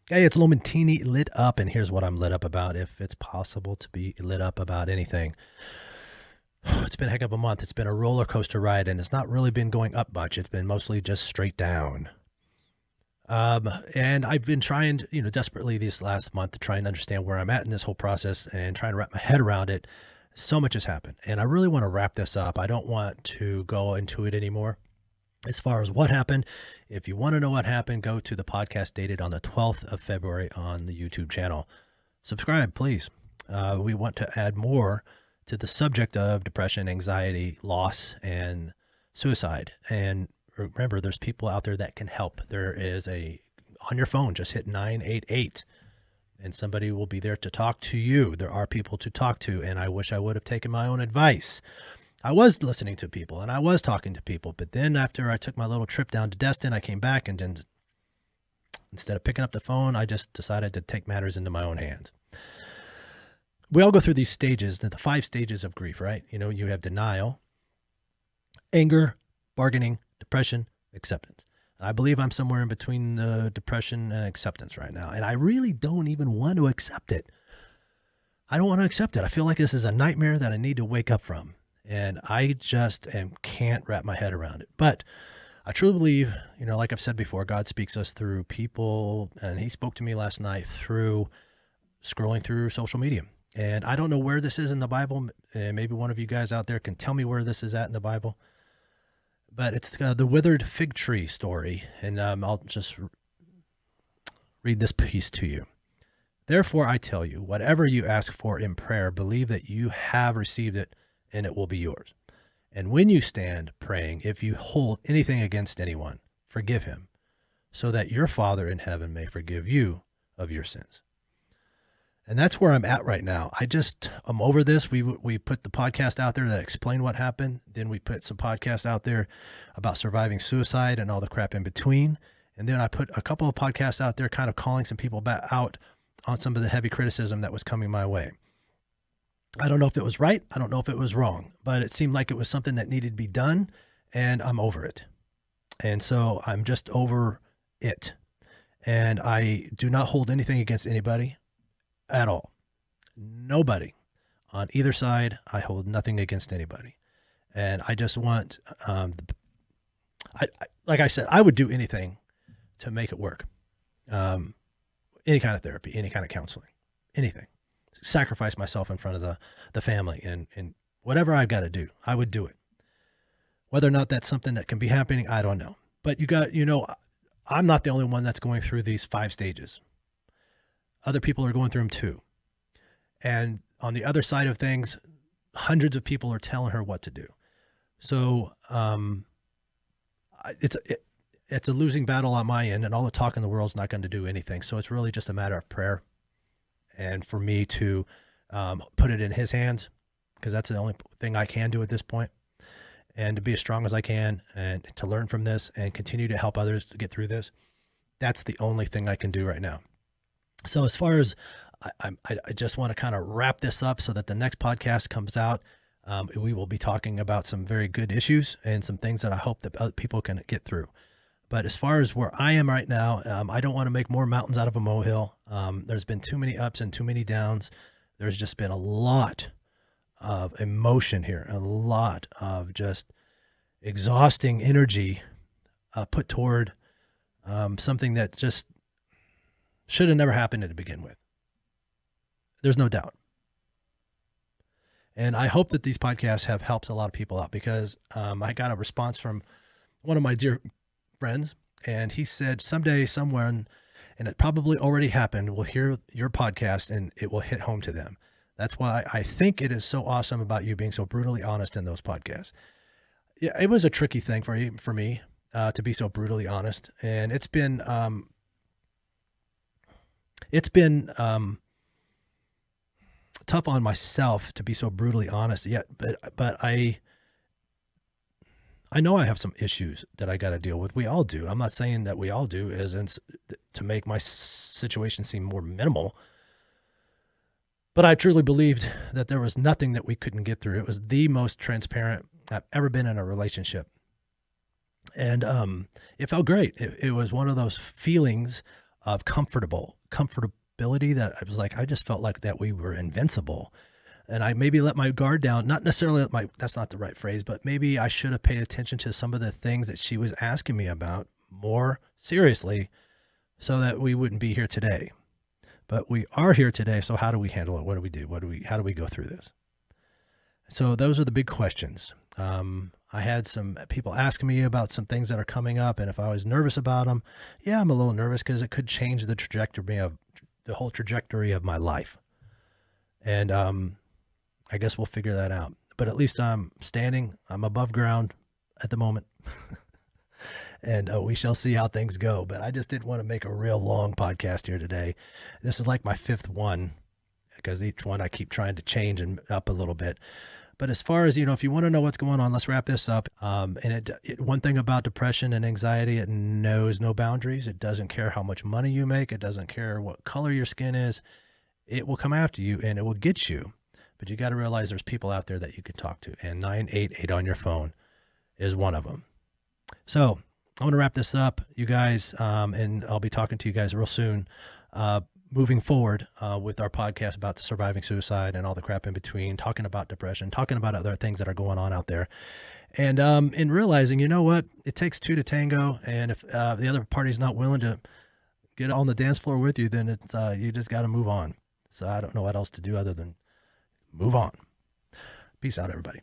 Hey, it's Lomentini lit up, and here's what I'm lit up about. If it's possible to be lit up about anything, it's been a heck of a month. It's been a roller coaster ride, and it's not really been going up much. It's been mostly just straight down. And I've been trying, desperately this last month to try and understand where I'm at in this whole process and trying to wrap my head around it. So much has happened, and I really want to wrap this up. I don't want to go into it anymore. As far as what happened, if you want to know what happened, go to the podcast dated on the 12th of February on the YouTube channel. Subscribe, please. We want to add more to the subject of depression, anxiety, loss, and suicide. And remember, there's people out there that can help. There is on your phone, just hit 988 and somebody will be there to talk to you. There are people to talk to, and I wish I would have taken my own advice. I was listening to people and I was talking to people, but then after I took my little trip down to Destin, I came back and then instead of picking up the phone, I just decided to take matters into my own hands. We all go through these stages, the 5 stages of grief, right? You have denial, anger, bargaining, depression, acceptance. I believe I'm somewhere in between the depression and acceptance right now. And I really don't even want to accept it. I don't want to accept it. I feel like this is a nightmare that I need to wake up from. And I just can't wrap my head around it. But I truly believe, like I've said before, God speaks us through people. And he spoke to me last night through scrolling through social media. And I don't know where this is in the Bible. And maybe one of you guys out there can tell me where this is at in the Bible. But it's the withered fig tree story. And I'll just read this piece to you. Therefore, I tell you, whatever you ask for in prayer, believe that you have received it, and it will be yours. And when you stand praying, if you hold anything against anyone, forgive him, so that your Father in heaven may forgive you of your sins. And that's where I'm at right now. I'm over this. We put the podcast out there that explain what happened. Then we put some podcasts out there about surviving suicide and all the crap in between. And then I put a couple of podcasts out there kind of calling some people back out on some of the heavy criticism that was coming my way. I don't know if it was right. I don't know if it was wrong, but it seemed like it was something that needed to be done, and I'm over it. And so I'm just over it. And I do not hold anything against anybody at all. Nobody on either side. I hold nothing against anybody. And I just want, like I said, I would do anything to make it work. Any kind of therapy, any kind of counseling, anything. Sacrifice myself in front of the family and whatever I've got to do, I would do it. Whether or not that's something that can be happening, I don't know. But I'm not the only one that's going through these 5 stages. Other people are going through them too. And on the other side of things, hundreds of people are telling her what to do. So it's a losing battle on my end, and all the talk in the world is not going to do anything. So it's really just a matter of prayer. And for me to put it in his hands, because that's the only thing I can do at this point, and to be as strong as I can and to learn from this and continue to help others to get through this. That's the only thing I can do right now. So as far as I just want to kind of wrap this up so that the next podcast comes out, we will be talking about some very good issues and some things that I hope that other people can get through. But as far as where I am right now, I don't want to make more mountains out of a molehill. There's been too many ups and too many downs. There's just been a lot of emotion here, a lot of just exhausting energy put toward something that just should have never happened to begin with. There's no doubt. And I hope that these podcasts have helped a lot of people out, because I got a response from one of my dear friends, and he said someday someone, and it probably already happened, will hear your podcast and it will hit home to them. That's why I think it is so awesome about you being so brutally honest in those podcasts. Yeah, it was a tricky thing for me to be so brutally honest, and it's been tough on myself to be so brutally honest yet, but I know I have some issues that I got to deal with. We all do. I'm not saying that we all do as in to make my situation seem more minimal, but I truly believed that there was nothing that we couldn't get through. It was the most transparent I've ever been in a relationship. And it felt great. It was one of those feelings of comfortability that I was like, I just felt like that we were invincible. And I maybe let my guard down, not necessarily that's not the right phrase, but maybe I should have paid attention to some of the things that she was asking me about more seriously so that we wouldn't be here today. But we are here today. So how do we handle it? What do we do? How do we go through this? So those are the big questions. I had some people asking me about some things that are coming up and if I was nervous about them. Yeah, I'm a little nervous because it could change the whole trajectory of my life. And I guess we'll figure that out. But at least I'm above ground at the moment. And we shall see how things go. But I just didn't want to make a real long podcast here today. This is like my fifth one because each one I keep trying to change and up a little bit. But as far as, if you want to know what's going on, let's wrap this up. And one thing about depression and anxiety, it knows no boundaries. It doesn't care how much money you make. It doesn't care what color your skin is. It will come after you and it will get you. But you got to realize there's people out there that you can talk to. And 988 on your phone is one of them. So I'm going to wrap this up, you guys. And I'll be talking to you guys real soon. Moving forward with our podcast about surviving suicide and all the crap in between, talking about depression, talking about other things that are going on out there. And in realizing, you know what, it takes two to tango. And if the other party's not willing to get on the dance floor with you, then it's you just got to move on. So I don't know what else to do other than move on. Peace out, everybody.